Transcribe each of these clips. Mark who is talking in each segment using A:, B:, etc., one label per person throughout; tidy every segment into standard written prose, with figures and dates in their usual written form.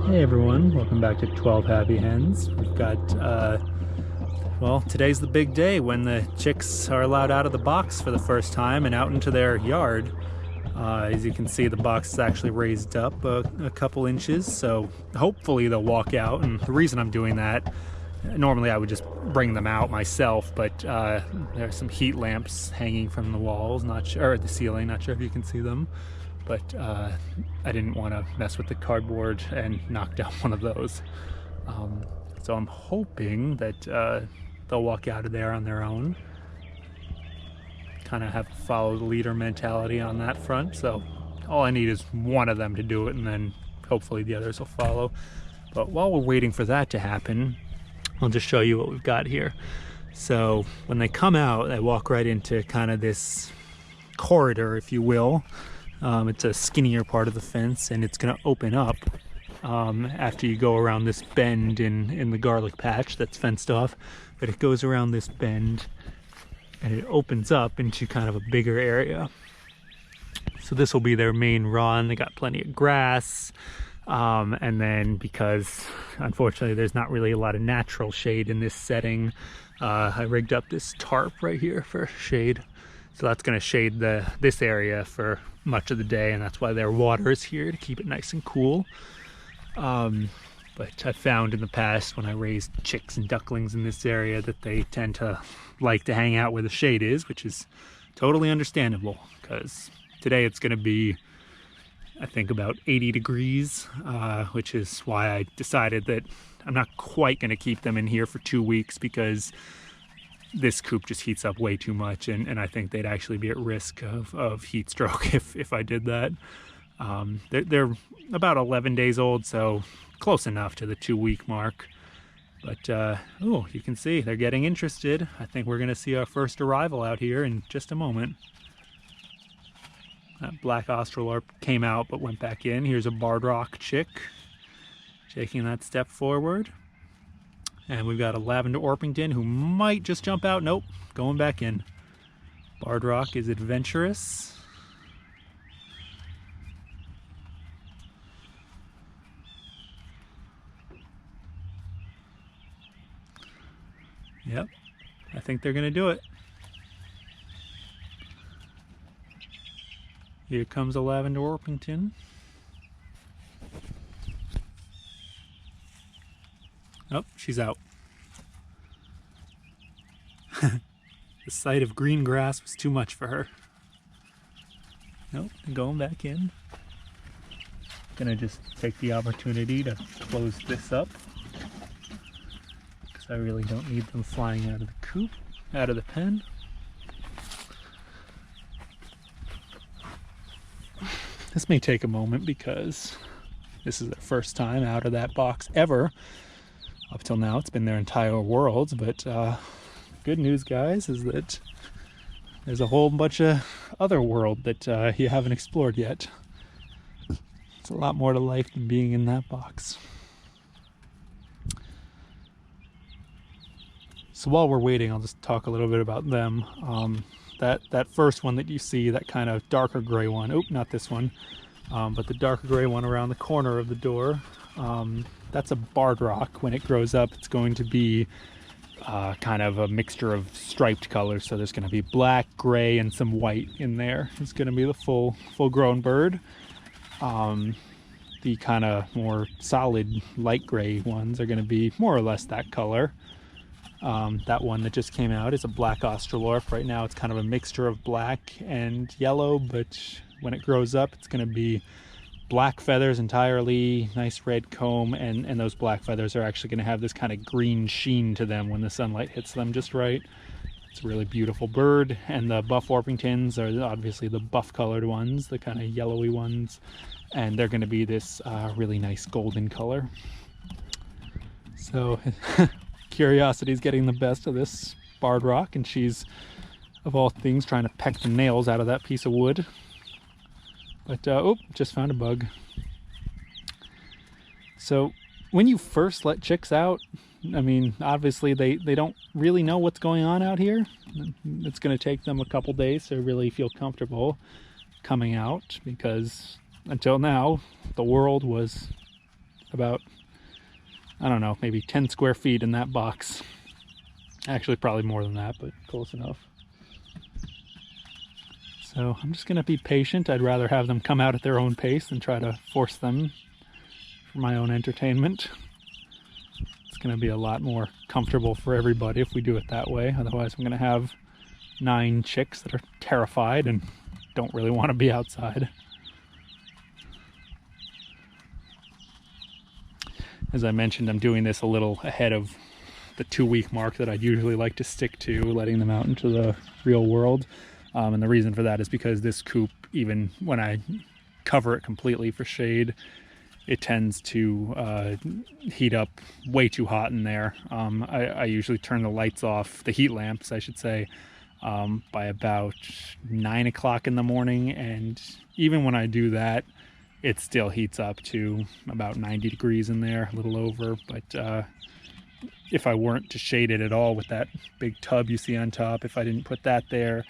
A: Hey everyone, welcome back to 12 Happy Hens. We've got, well, today's the big day when the chicks are allowed out of the box for the first time and out into their yard. As you can see, the box is actually raised up a couple inches, so hopefully they'll walk out. And the reason I'm doing that, normally I would just bring them out myself, but there are some heat lamps hanging from the walls, or the ceiling, not sure if you can see them. But I didn't want to mess with the cardboard and knock down one of those. So I'm hoping that they'll walk out of there on their own. Kind of have a follow the leader mentality on that front. So all I need is one of them to do it, and then hopefully the others will follow. But while we're waiting for that to happen, I'll just show you what we've got here. So when they come out, they walk right into kind of this corridor, if you will. It's a skinnier part of the fence, and it's going to open up after you go around this bend in the garlic patch that's fenced off. But it goes around this bend, and it opens up into kind of a bigger area. So this will be their main run. They got plenty of grass. And then because, unfortunately, there's not really a lot of natural shade in this setting, I rigged up this tarp right here for shade. So that's going to shade this area for much of the day, and that's why their water is here, to keep it nice and cool. But I've found in the past when I raised chicks and ducklings in this area that they tend to like to hang out where the shade is, which is totally understandable, because today it's going to be, I think, about 80 degrees, which is why I decided that I'm not quite going to keep them in here for 2 weeks, because this coop just heats up way too much, and I think they'd actually be at risk of heat stroke if I did that. They're about 11 days old, so close enough to the 2-week mark. But, oh, you can see they're getting interested. I think we're going to see our first arrival out here in just a moment. That black Australorp came out but went back in. Here's a Barred Rock chick taking that step forward. And we've got a Lavender Orpington who might just jump out. Nope, going back in. Barred Rock is adventurous. Yep, I think they're going to do it. Here comes a Lavender Orpington. Oh, she's out. The sight of green grass was too much for her. Nope, going back in. Gonna just take the opportunity to close this up, because I really don't need them flying out of the coop, out of the pen. This may take a moment because this is their first time out of that box ever. Up till now, it's been their entire world, but good news, guys, is that there's a whole bunch of other world that you haven't explored yet. It's a lot more to life than being in that box. So while we're waiting, I'll just talk a little bit about them. That first one that you see, that kind of darker gray one, oh, not this one, but the darker gray one around the corner of the door, that's a Barred Rock. When it grows up, it's going to be kind of a mixture of striped colors. So there's going to be black, gray, and some white in there. It's going to be the full-grown bird. The kind of more solid light gray ones are going to be more or less that color. That one that just came out is a black Australorp. Right now it's kind of a mixture of black and yellow, but when it grows up, it's going to be black feathers entirely, nice red comb, and those black feathers are actually going to have this kind of green sheen to them when the sunlight hits them just right. It's a really beautiful bird. And the Buff Orpingtons are obviously the buff colored ones, the kind of yellowy ones, and they're going to be this really nice golden color. So Curiosity's getting the best of this Barred Rock, and she's, of all things, trying to peck the nails out of that piece of wood. But, oh, just found a bug. So when you first let chicks out, I mean, obviously they don't really know what's going on out here. It's going to take them a couple days to really feel comfortable coming out, because until now, the world was about, I don't know, maybe 10 square feet in that box. Actually, probably more than that, but close enough. So I'm just gonna be patient. I'd rather have them come out at their own pace than try to force them for my own entertainment. It's gonna be a lot more comfortable for everybody if we do it that way. Otherwise, I'm gonna have 9 chicks that are terrified and don't really want to be outside. As I mentioned, I'm doing this a little ahead of the 2-week mark that I'd usually like to stick to, letting them out into the real world. And the reason for that is because this coop, even when I cover it completely for shade, it tends to heat up way too hot in there. I usually turn the lights off, the heat lamps I should say, by about 9 o'clock in the morning, and even when I do that, it still heats up to about 90 degrees in there, a little over. But if I weren't to shade it at all with that big tub you see on top, if I didn't put that there,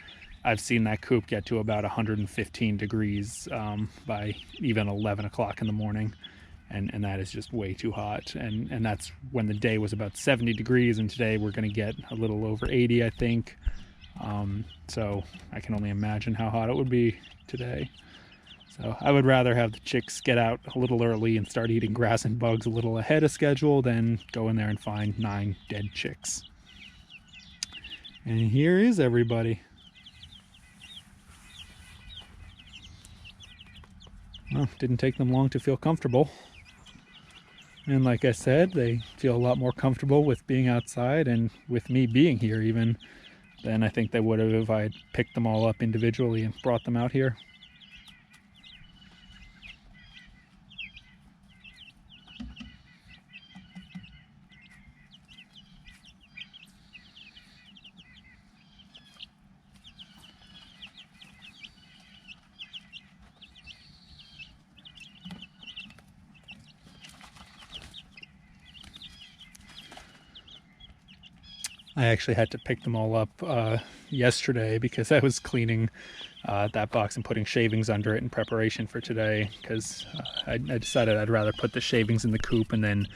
A: I've seen that coop get to about 115 degrees by even 11 o'clock in the morning. And that is just way too hot. And that's when the day was about 70 degrees, and today we're gonna get a little over 80, I think. So I can only imagine how hot it would be today. So I would rather have the chicks get out a little early and start eating grass and bugs a little ahead of schedule than go in there and find 9 dead chicks. And here is everybody. Well, didn't take them long to feel comfortable. And like I said, they feel a lot more comfortable with being outside and with me being here even than I think they would have if I had picked them all up individually and brought them out here. I actually had to pick them all up yesterday because I was cleaning that box and putting shavings under it in preparation for today, because I decided I'd rather put the shavings in the coop and then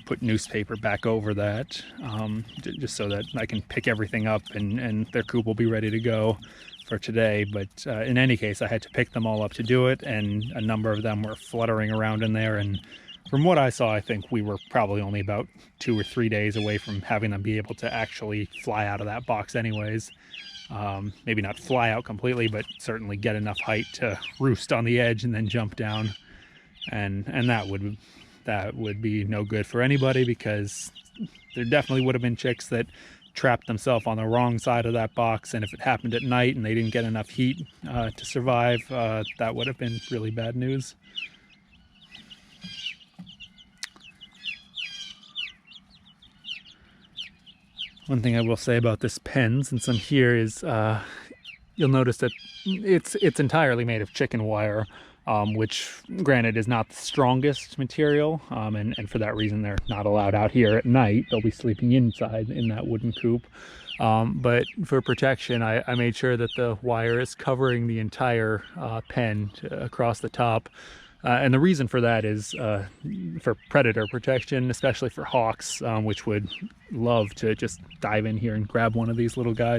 A: put newspaper back over that, just so that I can pick everything up and their coop will be ready to go for today. But in any case, I had to pick them all up to do it, and a number of them were fluttering around in there, and from what I saw, I think we were probably only about 2 or 3 days away from having them be able to actually fly out of that box anyways. Maybe not fly out completely, but certainly get enough height to roost on the edge and then jump down. And that would be no good for anybody, because there definitely would have been chicks that trapped themselves on the wrong side of that box, and if it happened at night and they didn't get enough heat to survive, that would have been really bad news. One thing I will say about this pen, since I'm here, is you'll notice that it's entirely made of chicken wire, which granted is not the strongest material, and for that reason they're not allowed out here at night. They'll be sleeping inside in that wooden coop. But for protection, I made sure that the wire is covering the entire pen across the top. And the reason for that is for predator protection, especially for hawks, which would love to just dive in here and grab one of these little guys.